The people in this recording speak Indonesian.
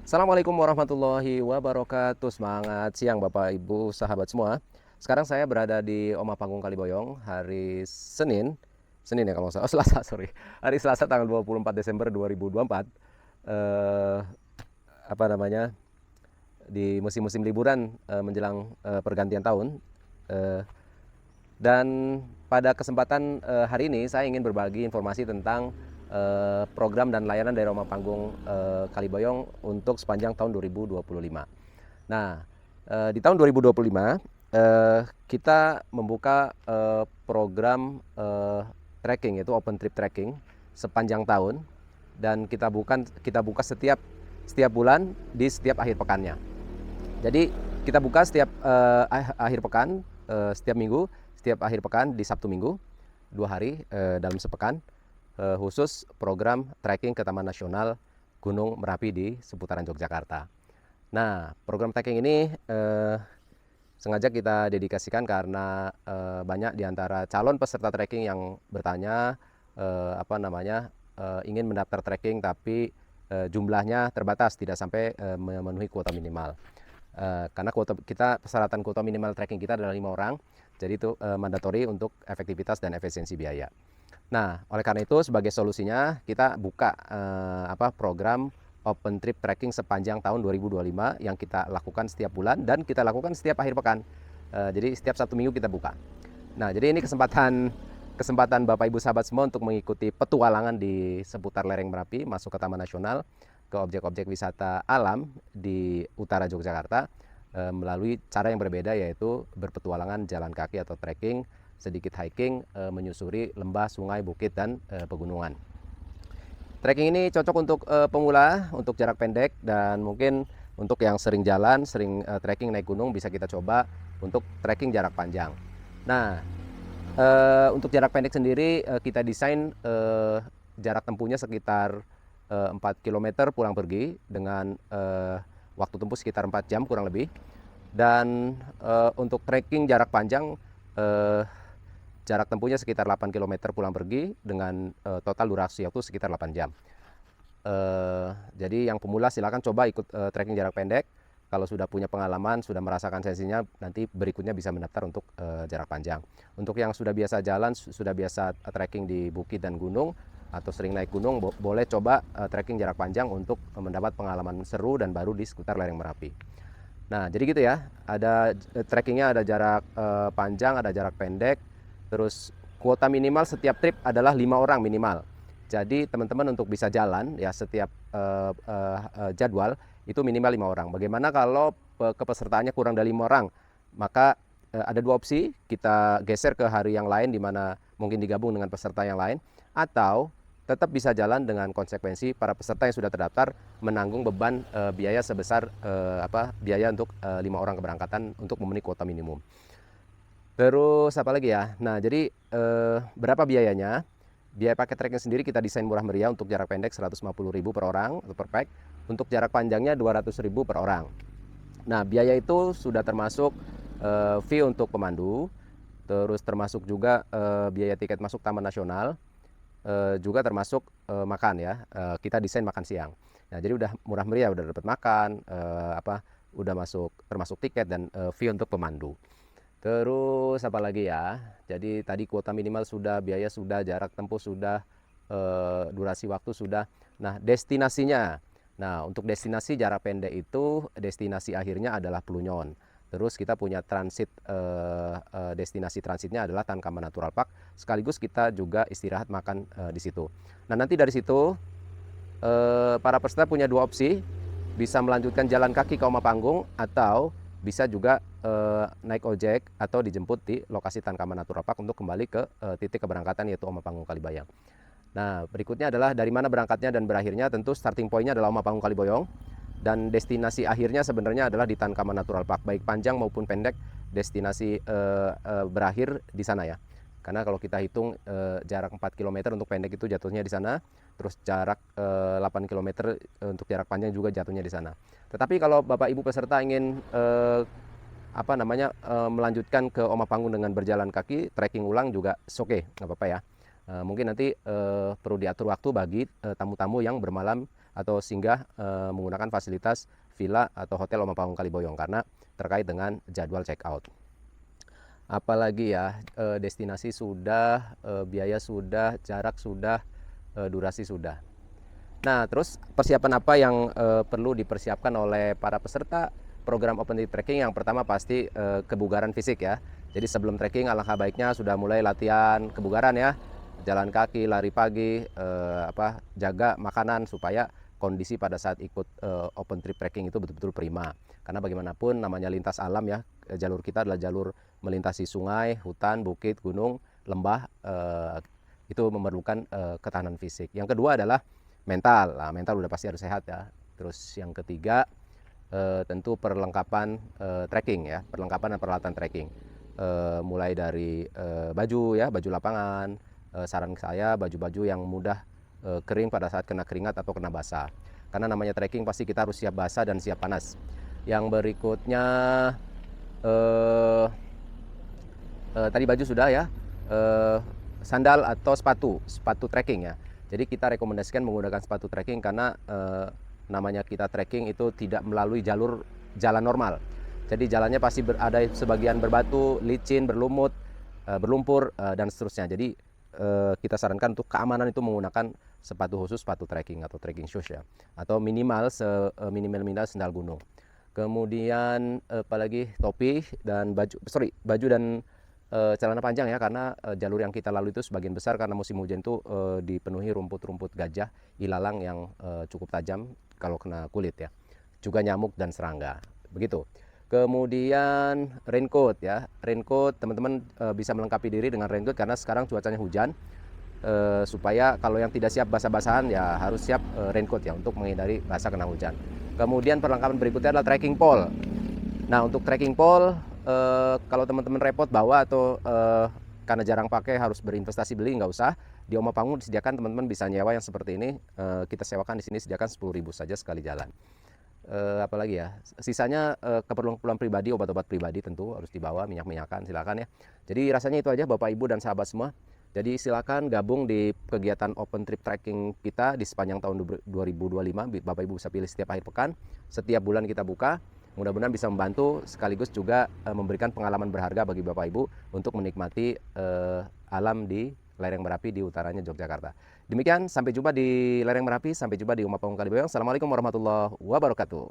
Assalamualaikum warahmatullahi wabarakatuh. Semangat siang Bapak Ibu sahabat semua. Sekarang saya berada di Oma Panggung Kaliboyong hari Senin. Senin ya kalau nggak salah. Oh, Selasa, sorry. Hari Selasa tanggal 24 Desember 2024. Eh, apa namanya? Di musim-musim liburan menjelang pergantian tahun. Eh, dan pada kesempatan hari ini saya ingin berbagi informasi tentang program dan layanan dari Oma Panggung Kaliboyong untuk sepanjang tahun 2025. Nah, di tahun 2025 kita membuka program tracking, yaitu open trip tracking sepanjang tahun, dan kita buka setiap bulan di setiap akhir pekannya. Jadi kita buka setiap akhir pekan, setiap minggu, setiap akhir pekan di Sabtu Minggu, 2 hari dalam sepekan, khusus program trekking ke Taman Nasional Gunung Merapi di seputaran Yogyakarta. Nah, program trekking ini sengaja kita dedikasikan karena banyak di antara calon peserta trekking yang bertanya ingin mendaftar trekking tapi jumlahnya terbatas, tidak sampai memenuhi kuota minimal. Karena persyaratan kuota minimal trekking kita adalah 5 orang, jadi itu mandatori untuk efektivitas dan efisiensi biaya. Nah, oleh karena itu sebagai solusinya kita buka program open trip trekking sepanjang tahun 2025 yang kita lakukan setiap bulan dan kita lakukan setiap akhir pekan. Jadi setiap Sabtu Minggu kita buka. Nah, jadi ini kesempatan Bapak Ibu sahabat semua untuk mengikuti petualangan di seputar lereng Merapi, masuk ke Taman Nasional, ke objek-objek wisata alam di utara Yogyakarta melalui cara yang berbeda, yaitu berpetualangan jalan kaki atau trekking, sedikit hiking, menyusuri lembah, sungai, bukit, dan pegunungan. Trekking ini cocok untuk pemula, untuk jarak pendek, dan mungkin untuk yang sering jalan, sering trekking naik gunung, bisa kita coba untuk trekking jarak panjang. Nah, untuk jarak pendek sendiri kita desain jarak tempuhnya sekitar 4 km pulang pergi dengan waktu tempuh sekitar 4 jam kurang lebih. Dan untuk trekking jarak panjang jarak tempuhnya sekitar 8 km pulang pergi dengan total durasi waktu sekitar 8 jam. Jadi yang pemula silakan coba ikut trekking jarak pendek. Kalau sudah punya pengalaman, sudah merasakan sensasinya, nanti berikutnya bisa mendaftar untuk jarak panjang. Untuk yang sudah biasa jalan, sudah biasa trekking di bukit dan gunung, atau sering naik gunung, boleh coba trekking jarak panjang untuk mendapat pengalaman seru dan baru di sekitar lereng Merapi. Nah, jadi gitu ya. Ada trekkingnya, ada jarak panjang, ada jarak pendek. Terus kuota minimal setiap trip adalah 5 orang minimal. Jadi teman-teman untuk bisa jalan ya setiap jadwal itu minimal 5 orang. Bagaimana kalau kepesertaannya kurang dari 5 orang? Maka ada dua opsi, kita geser ke hari yang lain di mana mungkin digabung dengan peserta yang lain, atau tetap bisa jalan dengan konsekuensi para peserta yang sudah terdaftar menanggung beban biaya sebesar biaya untuk 5 orang keberangkatan untuk memenuhi kuota minimum. Terus apa lagi ya? Nah, jadi berapa biayanya? Biaya paket trekking sendiri kita desain murah meriah. Untuk jarak pendek 150.000 per orang atau per pack. Untuk jarak panjangnya 200.000 per orang. Nah, biaya itu sudah termasuk fee untuk pemandu, terus termasuk juga biaya tiket masuk Taman Nasional, juga termasuk makan ya. Kita desain makan siang. Nah, jadi udah murah meriah, udah dapat makan, udah masuk termasuk tiket dan fee untuk pemandu. Terus apa lagi ya? Jadi tadi kuota minimal sudah, biaya sudah, jarak tempuh sudah, durasi waktu sudah. Nah, destinasinya. Nah, untuk destinasi jarak pendek itu destinasi akhirnya adalah Plunyon. Terus kita punya transit, destinasi transitnya adalah Tankama Natural Park. Sekaligus kita juga istirahat makan di situ. Nah, nanti dari situ para peserta punya dua opsi, bisa melanjutkan jalan kaki ke Oma Panggung atau bisa juga naik ojek atau dijemput di lokasi Tankama Natural Park untuk kembali ke titik keberangkatan, yaitu Oma Panggung Kalibayang. Nah, berikutnya adalah dari mana berangkatnya dan berakhirnya. Tentu starting point-nya adalah Oma Panggung Kaliboyong, dan destinasi akhirnya sebenarnya adalah di Tankama Natural Park, baik panjang maupun pendek. Destinasi berakhir di sana ya. Karena kalau kita hitung jarak 4 km untuk pendek itu jatuhnya di sana, terus jarak 8 km untuk jarak panjang juga jatuhnya di sana. Tetapi kalau Bapak Ibu peserta ingin melanjutkan ke Oma Panggung dengan berjalan kaki, trekking ulang juga oke, nggak apa-apa ya. Mungkin nanti perlu diatur waktu bagi tamu-tamu yang bermalam atau singgah menggunakan fasilitas villa atau hotel Oma Panggung Kaliboyong karena terkait dengan jadwal check out. Apalagi ya, destinasi sudah, biaya sudah, jarak sudah, durasi sudah. Nah, terus persiapan apa yang perlu dipersiapkan oleh para peserta program Open Trip Trekking? Yang pertama pasti kebugaran fisik ya. Jadi sebelum trekking alangkah baiknya sudah mulai latihan kebugaran ya. Jalan kaki, lari pagi, jaga makanan supaya kondisi pada saat ikut Open Trip Trekking itu betul-betul prima. Karena bagaimanapun namanya lintas alam ya, jalur kita adalah jalur melintasi sungai, hutan, bukit, gunung, lembah, itu memerlukan ketahanan fisik. Yang kedua adalah mental. Nah, mental udah pasti harus sehat ya. Terus yang ketiga tentu perlengkapan trekking ya, perlengkapan dan peralatan trekking. Mulai dari baju ya, baju lapangan. Saran saya baju-baju yang mudah kering pada saat kena keringat atau kena basah. Karena namanya trekking pasti kita harus siap basah dan siap panas. Yang berikutnya tadi baju sudah ya, sandal atau sepatu trekking ya. Jadi kita rekomendasikan menggunakan sepatu trekking karena namanya kita trekking itu tidak melalui jalur jalan normal. Jadi jalannya pasti ada sebagian berbatu, licin, berlumut, berlumpur dan seterusnya. Jadi kita sarankan untuk keamanan itu menggunakan sepatu khusus, sepatu trekking atau trekking shoes ya. Atau minimal minimal sandal gunung. Kemudian apalagi topi dan baju dan celana panjang ya, karena jalur yang kita lalui itu sebagian besar karena musim hujan itu dipenuhi rumput-rumput gajah, ilalang yang cukup tajam kalau kena kulit ya. Juga nyamuk dan serangga. Begitu. Kemudian raincoat ya. Raincoat teman-teman bisa melengkapi diri dengan raincoat karena sekarang cuacanya hujan. Supaya kalau yang tidak siap basah-basahan ya harus siap raincoat ya untuk menghindari basah kena hujan. Kemudian perlengkapan berikutnya adalah trekking pole. Nah, untuk trekking pole kalau teman-teman repot bawa atau karena jarang pakai harus berinvestasi beli, nggak usah. Di Oma Panggung disediakan, teman-teman bisa nyewa yang seperti ini. Kita sewakan di sini, sediakan 10.000 saja sekali jalan. Apalagi ya, sisanya keperluan pribadi, obat-obat pribadi tentu harus dibawa, minyak-minyakan silakan ya. Jadi rasanya itu aja Bapak Ibu dan sahabat semua. Jadi silakan gabung di kegiatan Open Trip Trekking kita di sepanjang tahun 2025. Bapak Ibu bisa pilih setiap akhir pekan, setiap bulan kita buka. Mudah-mudahan bisa membantu sekaligus juga memberikan pengalaman berharga bagi Bapak Ibu untuk menikmati alam di lereng Merapi di utaranya Yogyakarta. Demikian, sampai jumpa di lereng Merapi, sampai jumpa di Oma Panggung Kaliboyong. Assalamualaikum warahmatullahi wabarakatuh.